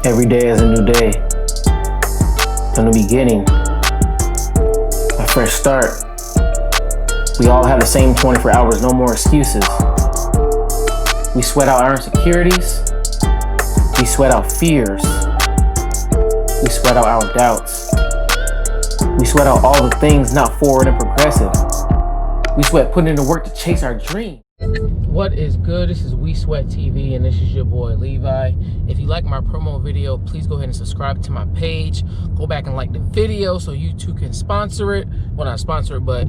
Every day is a new day, a new beginning, a fresh start. We all have the same 24 hours, no more excuses. We sweat out our insecurities. We sweat out fears. We sweat out our doubts. We sweat out all the things not forward and progressive. We sweat putting in the work to chase our dream. What is good? This is We Sweat TV, and this is your boy Levi. If you like my promo video, please go ahead and subscribe to my page. Go back and like the video so you too can sponsor it. Well, not sponsor it, but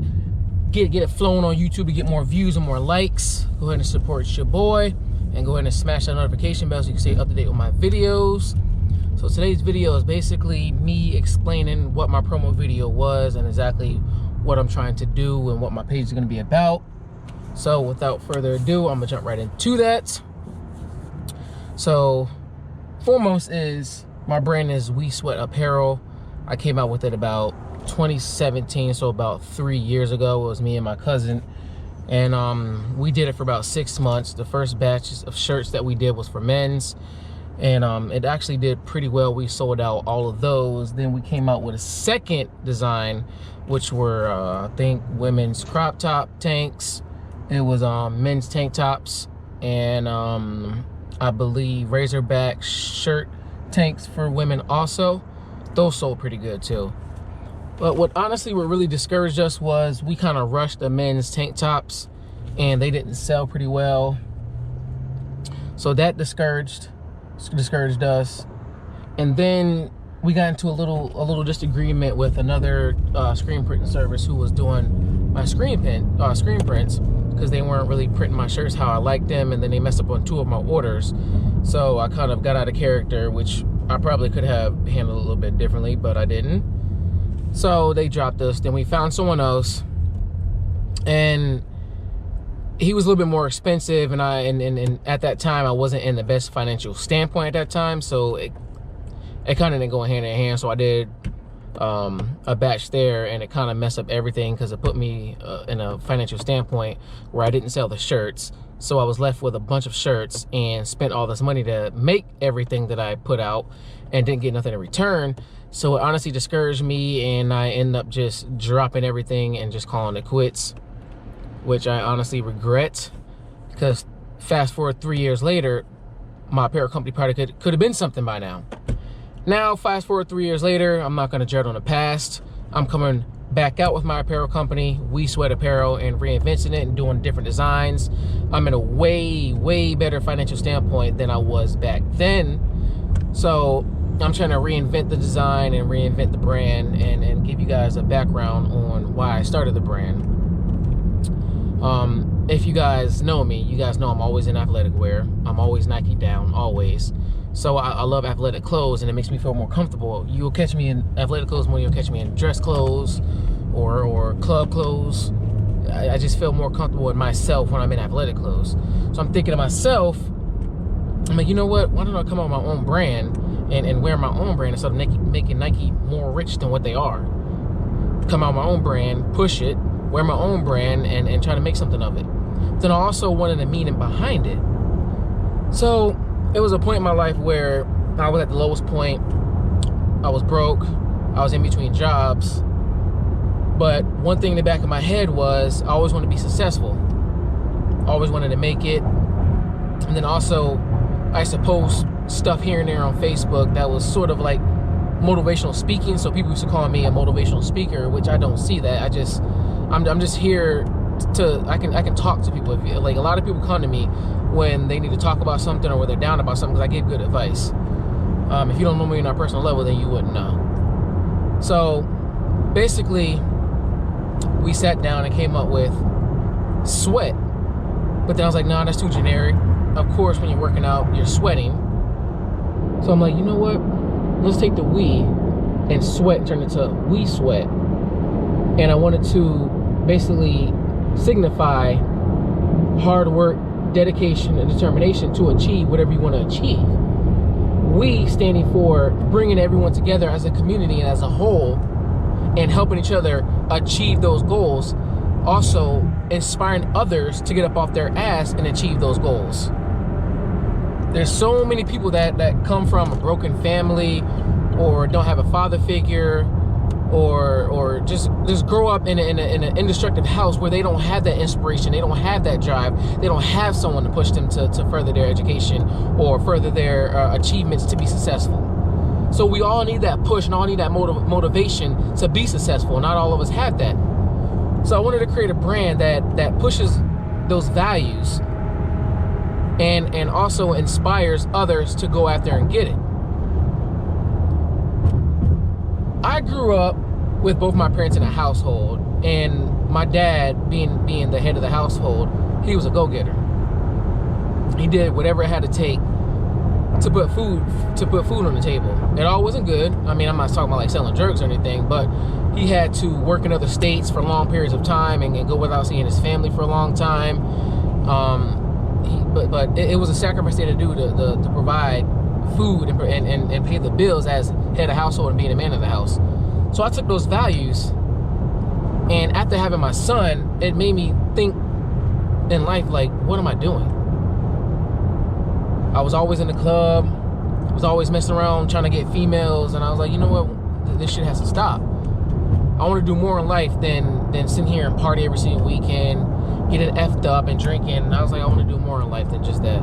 get it flowing on YouTube to get more views and more likes. Go ahead and support your boy, and go ahead and smash that notification bell so you can stay up to date with my videos. So today's video is basically me explaining what my promo video was and exactly what I'm trying to do and what my page is going to be about. So without further ado, I'm gonna jump right into that. So foremost is my brand is We Sweat Apparel. I came out with it about 2017, so about 3 years ago. It was me and my cousin, and we did it for about 6 months. The first batch of shirts that we did was for men's, and it actually did pretty well. We sold out all of those. Then we came out with a second design, which were I think women's crop top tanks. It was men's tank tops, and I believe Razorback shirt tanks for women also. Those sold pretty good too. But what really discouraged us was we kind of rushed the men's tank tops and they didn't sell pretty well. So that discouraged us. And then we got into a little disagreement with another screen printing service who was doing my screen prints, because they weren't really printing my shirts how I liked them, and then they messed up on 2 of my orders. So I kind of got out of character, which I probably could have handled a little bit differently, but I didn't. So they dropped us. Then we found someone else, and he was a little bit more expensive, and at that time I wasn't in the best financial standpoint at that time, so it kind of didn't go hand in hand. So I did a batch there, and it kind of messed up everything because it put me in a financial standpoint where I didn't sell the shirts. So I was left with a bunch of shirts and spent all this money to make everything that I put out and didn't get nothing in return. So it honestly discouraged me, and I ended up just dropping everything and just calling it quits, which I honestly regret, because fast forward 3 years later, my apparel company probably could have been something by now. Now, fast forward 3 years later, I'm not going to dwell on the past. I'm coming back out with my apparel company, We Sweat Apparel, and reinventing it and doing different designs. I'm in a way better financial standpoint than I was back then. So I'm trying to reinvent the design and reinvent the brand, and give you guys a background on why I started the brand. If you guys know me, you guys know I'm always in athletic wear. I'm always Nike down, always. So I love athletic clothes, and it makes me feel more comfortable. You'll catch me in athletic clothes more than you'll catch me in dress clothes or club clothes. I just feel more comfortable in myself when I'm in athletic clothes. So I'm thinking to myself, I'm like, you know what? Why don't I come out with my own brand and wear my own brand instead of making Nike more rich than what they are? Come out with my own brand, push it, wear my own brand, and try to make something of it. Then I also wanted the meaning behind it. So it was a point in my life where I was at the lowest point. I was broke. I was in between jobs. But one thing in the back of my head was I always wanted to be successful. I always wanted to make it. And then also, I suppose stuff here and there on Facebook that was sort of like motivational speaking. So people used to call me a motivational speaker, which I don't see that. I'm just here to I can talk to people. Like, a lot of people come to me when they need to talk about something or when they're down about something, because I give good advice. If you don't know me on a personal level, then you wouldn't know. So basically, we sat down and came up with sweat. But then I was like, nah, that's too generic. Of course, when you're working out, you're sweating. So I'm like, you know what? Let's take the we and sweat and turn it to We Sweat. And I wanted to basically signify hard work, dedication, and determination to achieve whatever you want to achieve. We standing for bringing everyone together as a community and as a whole, and helping each other achieve those goals. Also inspiring others to get up off their ass and achieve those goals. There's so many people that come from a broken family, or don't have a father figure, or just grow up in an indestructive house where they don't have that inspiration, they don't have that drive, they don't have someone to push them to further their education or further their achievements to be successful. So we all need that push and all need that motivation to be successful. Not all of us have that. So I wanted to create a brand that pushes those values and also inspires others to go out there and get it. I grew up with both my parents in a household, and my dad being the head of the household, he was a go-getter. He did whatever it had to take to put food on the table. It all wasn't good. I mean, I'm not talking about like selling drugs or anything, but he had to work in other states for long periods of time and go without seeing his family for a long time. But it was a sacrifice they had to do to provide food and pay the bills as head of household and being a man of the house. So I took those values, and after having my son, it made me think in life, like, what am I doing? I was always in the club, was always messing around trying to get females, and I was like, you know what, this shit has to stop. I want to do more in life than sitting here and party every single weekend, getting effed up and drinking. And I was like, I want to do more in life than just that.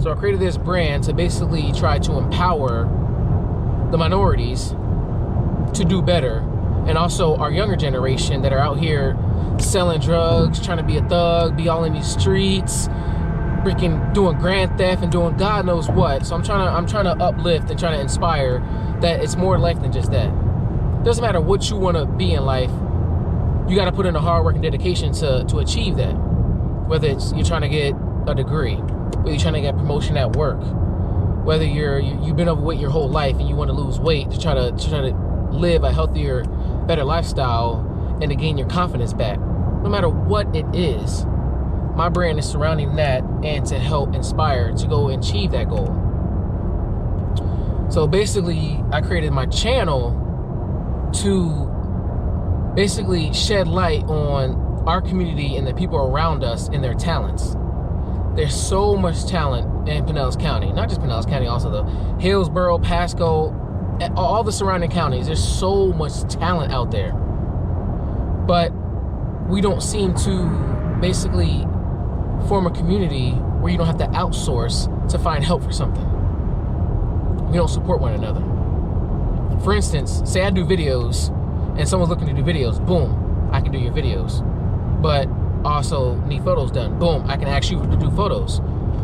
So I created this brand to basically try to empower the minorities to do better, and also our younger generation that are out here selling drugs, trying to be a thug, be all in these streets, freaking doing grand theft and doing God knows what. So I'm trying to uplift and trying to inspire that it's more life than just that. Doesn't matter what you want to be in life, you got to put in the hard work and dedication to achieve that. Whether it's you're trying to get a degree, whether you're trying to get promotion at work, whether you've been overweight your whole life and you want to lose weight to try to live a healthier, better lifestyle and to gain your confidence back. No matter what it is, my brand is surrounding that and to help inspire to go and achieve that goal. So basically, I created my channel to basically shed light on our community and the people around us and their talents. There's so much talent in Pinellas County, not just Pinellas County, also the Hillsborough, Pasco, all the surrounding counties. There's so much talent out there, but we don't seem to basically form a community where you don't have to outsource to find help for something. We don't support one another. For instance, say I do videos and someone's looking to do videos, boom, I can do your videos, but also need photos done, boom, I can ask you to do photos.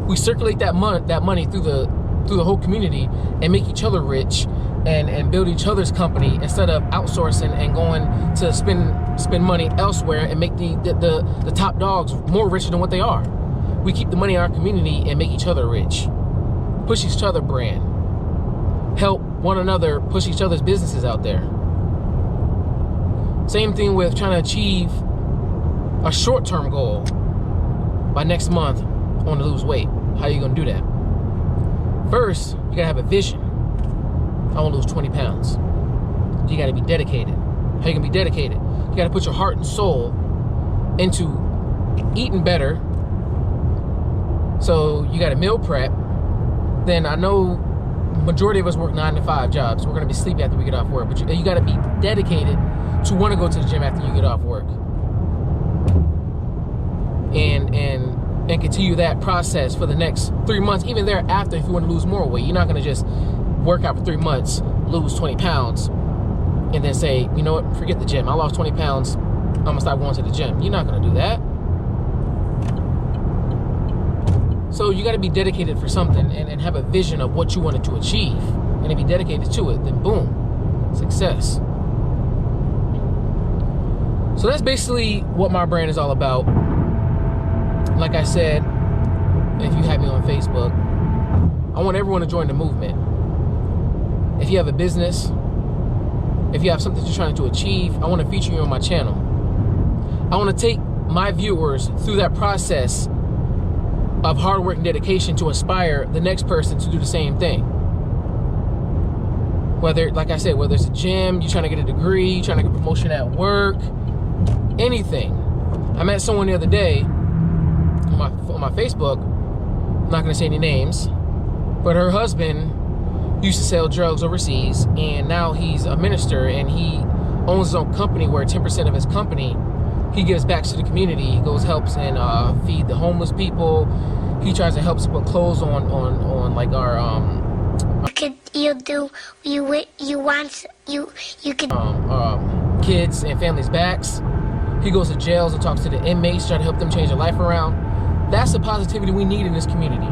We circulate that money through the whole community and make each other rich and build each other's company instead of outsourcing and going to spend money elsewhere and make the top dogs more richer than what they are. We keep the money in our community and make each other rich. Push each other brand. Help one another push each other's businesses out there. Same thing with trying to achieve a short-term goal. By next month, I want to lose weight. How are you going to do that? First, you got to have a vision. I want to lose 20 pounds. You got to be dedicated. How you going to be dedicated? You got to put your heart and soul into eating better. So you got to meal prep. Then I know majority of us work 9 to 5 jobs. We're going to be sleepy after we get off work. But you got to be dedicated to want to go to the gym after you get off work. And continue that process for the next 3 months, even thereafter if you want to lose more weight. You're not going to just work out for 3 months, lose 20 pounds, and then say, you know what, forget the gym. I lost 20 pounds, I'm going to stop going to the gym. You're not going to do that. So you got to be dedicated for something and have a vision of what you wanted to achieve and to be dedicated to it. Then boom, success. So that's basically what my brand is all about. Like I said, if you have me on Facebook, I want everyone to join the movement. If you have a business, if you have something you're trying to achieve, I want to feature you on my channel. I want to take my viewers through that process of hard work and dedication to inspire the next person to do the same thing. Whether, like I said, whether it's a gym, you're trying to get a degree, you're trying to get a promotion at work, anything. I met someone the other day on my Facebook I'm not gonna say any names, but her husband used to sell drugs overseas, and now he's a minister, and he owns his own company where 10% of his company he gives back to the community. He goes, helps and feed the homeless people. He tries to help us put clothes on like our kids and families' backs. He goes to jails and talks to the inmates, try to help them change their life around. That's the positivity we need in this community.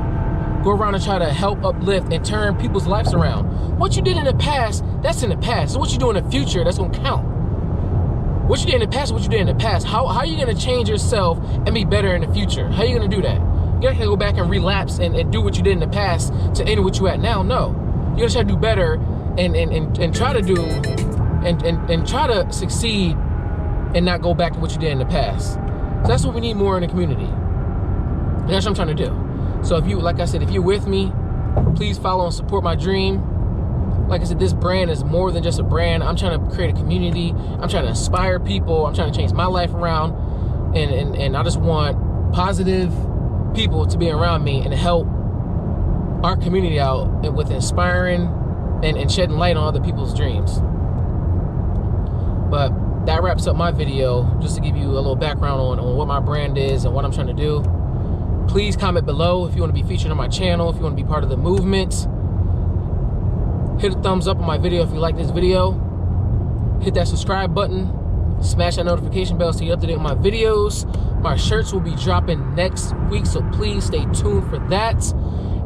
Go around and try to help uplift and turn people's lives around. What you did in the past, that's in the past. So what you do in the future, that's gonna count. What you did in the past, what you did in the past. How are you gonna change yourself and be better in the future? How are you gonna do that? You're not gonna go back and relapse and do what you did in the past to end what you at now. No, you're gonna try to do better and try to do and try to succeed and not go back to what you did in the past. So that's what we need more in the community. That's what I'm trying to do. So if you, like I said, if you're with me, please follow and support my dream. Like I said, this brand is more than just a brand. I'm trying to create a community. I'm trying to inspire people. I'm trying to change my life around. And I just want positive people to be around me and help our community out with inspiring and shedding light on other people's dreams. But that wraps up my video, just to give you a little background on what my brand is and what I'm trying to do. Please comment below if you want to be featured on my channel, if you want to be part of the movement. Hit a thumbs up on my video if you like this video. Hit that subscribe button. Smash that notification bell so you're up to date on my videos. My shirts will be dropping next week, so please stay tuned for that.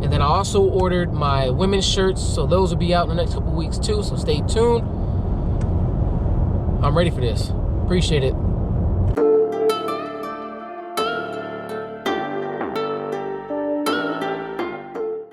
And then I also ordered my women's shirts, so those will be out in the next couple weeks too, so stay tuned. I'm ready for this. Appreciate it.